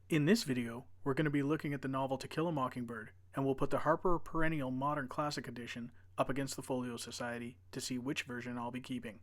In this video, we're going to be looking at the novel To Kill a Mockingbird, and we'll put the Harper Perennial Modern Classic Edition up against the Folio Society to see which version I'll be keeping.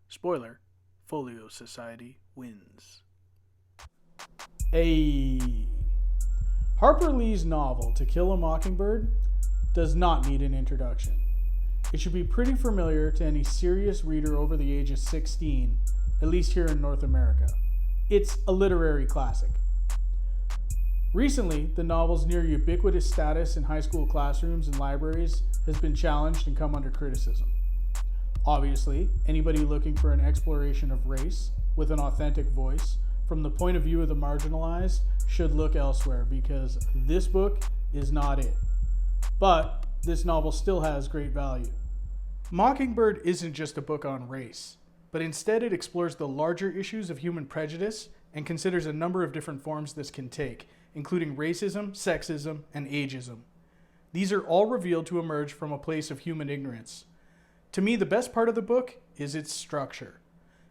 Spoiler, Folio Society wins. Harper Lee's novel To Kill a Mockingbird does not need an introduction. It should be pretty familiar to any serious reader over the age of 16, at least here in North America. It's a literary classic. Recently, the novel's near ubiquitous status in high school classrooms and libraries has been challenged and come under criticism. Obviously, anybody looking for an exploration of race with an authentic voice from the point of view of the marginalized should look elsewhere, because this book is not it. But this novel still has great value. Mockingbird isn't just a book on race, but instead it explores the larger issues of human prejudice and considers a number of different forms this can take, including racism, sexism, and ageism. These are all revealed to emerge from a place of human ignorance. To me, the best part of the book is its structure.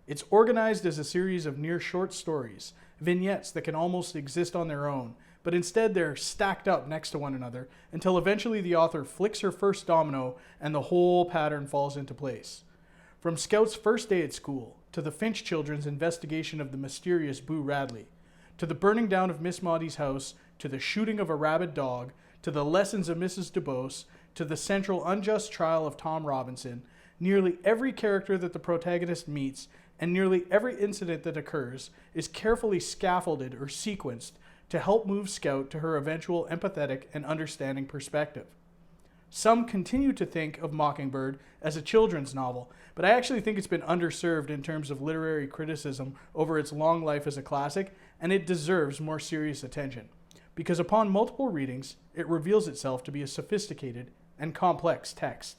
It's organized as a series of near short stories, vignettes that can almost exist on their own, but instead they're stacked up next to one another until eventually the author flicks her first domino and the whole pattern falls into place. From Scout's first day at school, to the Finch children's investigation of the mysterious Boo Radley, to the burning down of Miss Maudie's house, to the shooting of a rabid dog, to the lessons of Mrs. DuBose, to the central unjust trial of Tom Robinson, nearly every character that the protagonist meets and nearly every incident that occurs is carefully scaffolded or sequenced to help move Scout to her eventual empathetic and understanding perspective. Some continue to think of Mockingbird as a children's novel, but I actually think it's been underserved in terms of literary criticism over its long life as a classic, and it deserves more serious attention, because upon multiple readings, it reveals itself to be a sophisticated and complex text.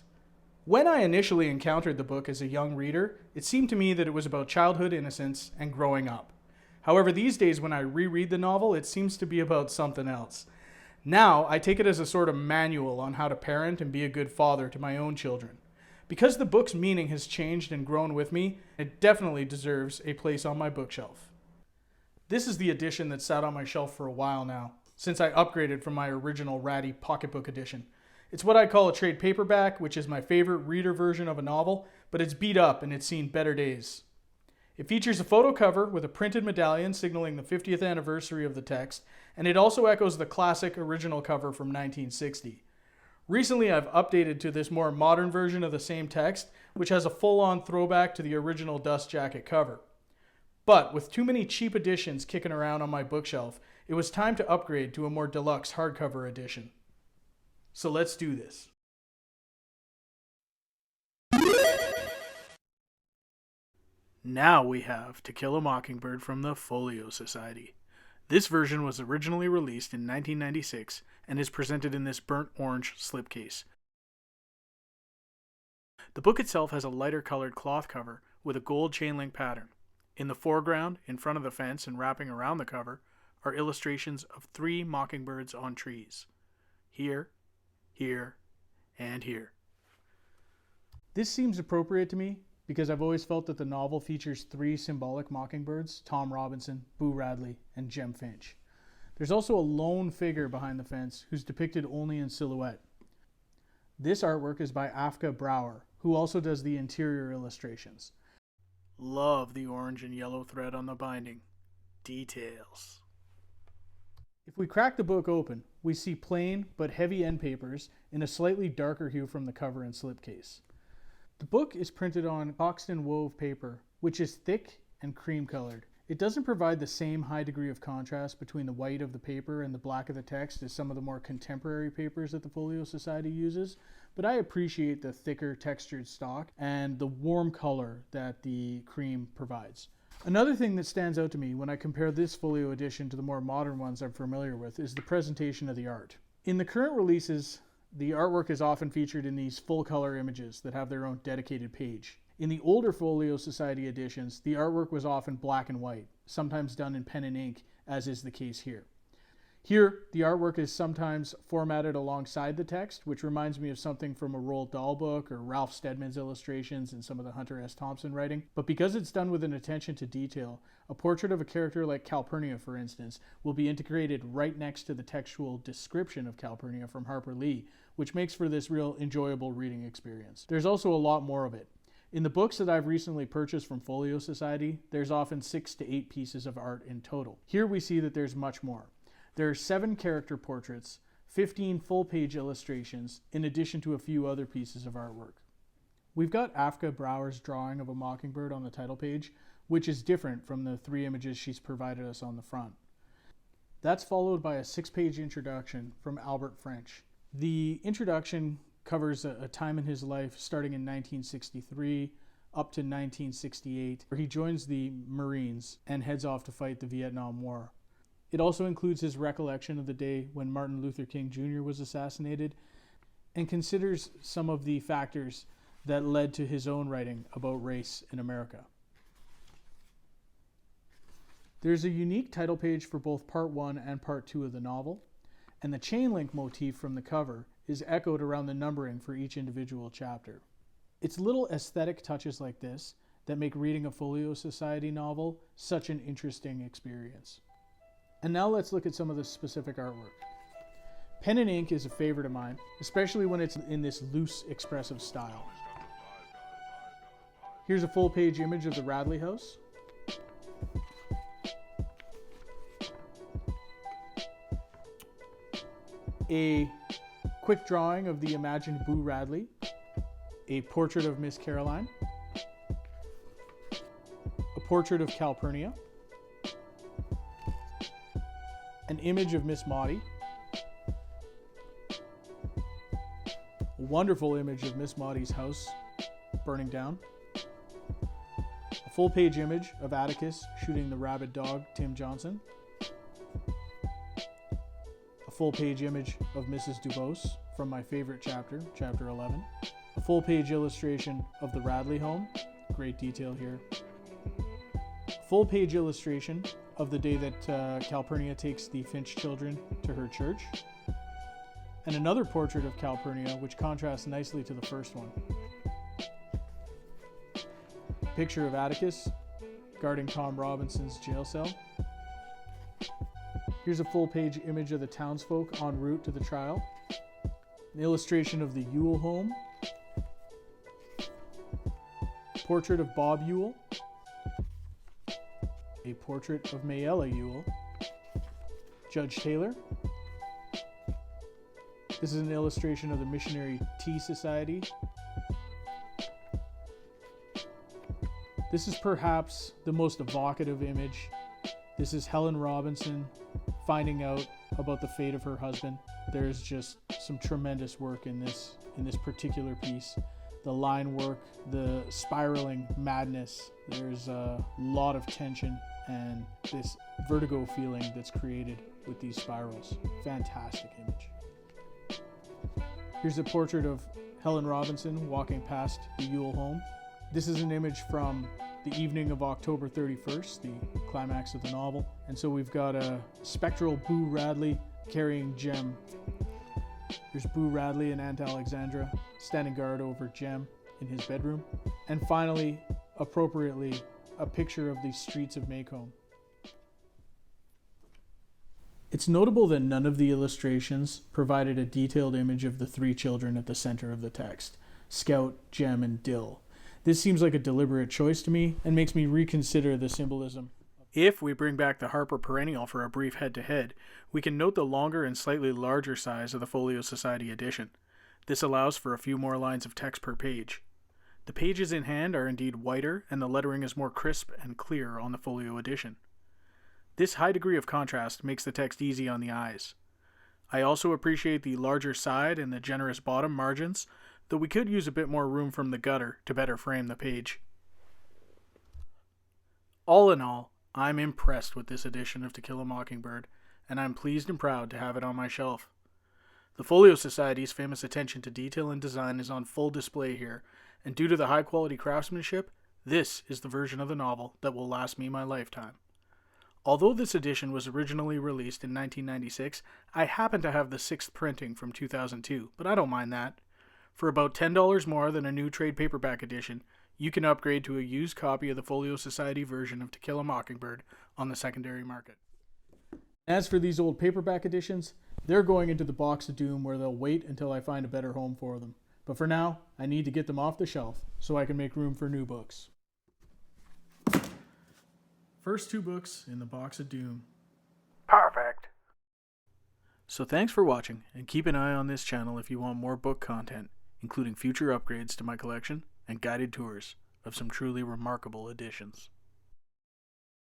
When I initially encountered the book as a young reader, it seemed to me that it was about childhood innocence and growing up. However, these days when I reread the novel, it seems to be about something else. Now, I take it as a sort of manual on how to parent and be a good father to my own children. Because the book's meaning has changed and grown with me, it definitely deserves a place on my bookshelf. This is the edition that sat on my shelf for a while now, since I upgraded from my original ratty pocketbook edition. It's what I call a trade paperback, which is my favorite reader version of a novel, but it's beat up and it's seen better days. It features a photo cover with a printed medallion signaling the 50th anniversary of the text, and it also echoes the classic original cover from 1960. Recently, I've updated to this more modern version of the same text, which has a full-on throwback to the original dust jacket cover. But with too many cheap editions kicking around on my bookshelf, it was time to upgrade to a more deluxe hardcover edition. So let's do this. Now we have To Kill a Mockingbird from the Folio Society. This version was originally released in 1996 and is presented in this burnt orange slipcase. The book itself has a lighter colored cloth cover with a gold chain link pattern. In the foreground, in front of the fence and wrapping around the cover, are illustrations of 3 mockingbirds on trees. Here, here, and here. This seems appropriate to me because I've always felt that the novel features 3 symbolic mockingbirds: Tom Robinson, Boo Radley, and Jem Finch. There's also a lone figure behind the fence who's depicted only in silhouette. This artwork is by Afka Brower, who also does the interior illustrations. Love the orange and yellow thread on the binding. Details. If we crack the book open, we see plain but heavy end papers in a slightly darker hue from the cover and slipcase. The book is printed on Hoxton wove paper, which is thick and cream colored. It doesn't provide the same high degree of contrast between the white of the paper and the black of the text as some of the more contemporary papers that the Folio Society uses, but I appreciate the thicker textured stock and the warm color that the cream provides. Another thing that stands out to me when I compare this folio edition to the more modern ones I'm familiar with is the presentation of the art. In the current releases, the artwork is often featured in these full-color images that have their own dedicated page. In the older Folio Society editions, the artwork was often black and white, sometimes done in pen and ink, as is the case here. Here, the artwork is sometimes formatted alongside the text, which reminds me of something from a Roald Dahl book or Ralph Steadman's illustrations and some of the Hunter S. Thompson writing. But because it's done with an attention to detail, a portrait of a character like Calpurnia, for instance, will be integrated right next to the textual description of Calpurnia from Harper Lee, which makes for this real enjoyable reading experience. There's also a lot more of it. In the books that I've recently purchased from Folio Society, there's often 6 to 8 pieces of art in total. Here we see that there's much more. There are 7 character portraits, 15 full-page illustrations, in addition to a few other pieces of artwork. We've got Afka Brower's drawing of a mockingbird on the title page, which is different from the 3 images she's provided us on the front. That's followed by a 6-page introduction from Albert French. The introduction covers a time in his life starting in 1963 up to 1968, where he joins the Marines and heads off to fight the Vietnam War. It also includes his recollection of the day when Martin Luther King Jr. was assassinated and considers some of the factors that led to his own writing about race in America. There's a unique title page for both Part 1 and Part 2 of the novel, and the chain link motif from the cover is echoed around the numbering for each individual chapter. It's little aesthetic touches like this that make reading a Folio Society novel such an interesting experience. And now let's look at some of the specific artwork. Pen and ink is a favorite of mine, especially when it's in this loose, expressive style. Here's a full-page image of the Radley house. A quick drawing of the imagined Boo Radley. A portrait of Miss Caroline. A portrait of Calpurnia. An image of Miss Maudie. A wonderful image of Miss Maudie's house burning down. A full-page image of Atticus shooting the rabid dog, Tim Johnson. A full-page image of Mrs. Dubose from my favorite chapter, Chapter 11. A full-page illustration of the Radley home. Great detail here. A full-page illustration of the day that Calpurnia takes the Finch children to her church. And another portrait of Calpurnia, which contrasts nicely to the first one. Picture of Atticus guarding Tom Robinson's jail cell. Here's a full-page image of the townsfolk en route to the trial. An illustration of the Yule home. Portrait of Bob Yule. A portrait of Mayella Yule. Judge Taylor. This is an illustration of the Missionary Tea Society. This is perhaps the most evocative image. This is Helen Robinson finding out about the fate of her husband. There's just some tremendous work in this particular piece. The line work, the spiraling madness. There's a lot of tension and this vertigo feeling that's created with these spirals. Fantastic image. Here's a portrait of Helen Robinson walking past the Yule home. This is an image from the evening of October 31st, the climax of the novel. And so we've got a spectral Boo Radley carrying Jem. There's Boo Radley and Aunt Alexandra standing guard over Jem in his bedroom. And finally, appropriately, a picture of the streets of Macomb. It's notable that none of the illustrations provided a detailed image of the 3 children at the center of the text, Scout, Jem, and Dill. This seems like a deliberate choice to me and makes me reconsider the symbolism. If we bring back the Harper Perennial for a brief head-to-head, we can note the longer and slightly larger size of the Folio Society edition. This allows for a few more lines of text per page. The pages in hand are indeed whiter, and the lettering is more crisp and clear on the Folio edition. This high degree of contrast makes the text easy on the eyes. I also appreciate the larger side and the generous bottom margins, though we could use a bit more room from the gutter to better frame the page. All in all, I'm impressed with this edition of To Kill a Mockingbird, and I'm pleased and proud to have it on my shelf. The Folio Society's famous attention to detail and design is on full display here, and due to the high-quality craftsmanship, this is the version of the novel that will last me my lifetime. Although this edition was originally released in 1996, I happen to have the 6th printing from 2002, but I don't mind that. For about $10 more than a new trade paperback edition, you can upgrade to a used copy of the Folio Society version of To Kill a Mockingbird on the secondary market. As for these old paperback editions, they're going into the box of doom where they'll wait until I find a better home for them. But for now, I need to get them off the shelf so I can make room for new books. First 2 books in the box of doom. Perfect. So thanks for watching, and keep an eye on this channel if you want more book content, including future upgrades to my collection and guided tours of some truly remarkable editions.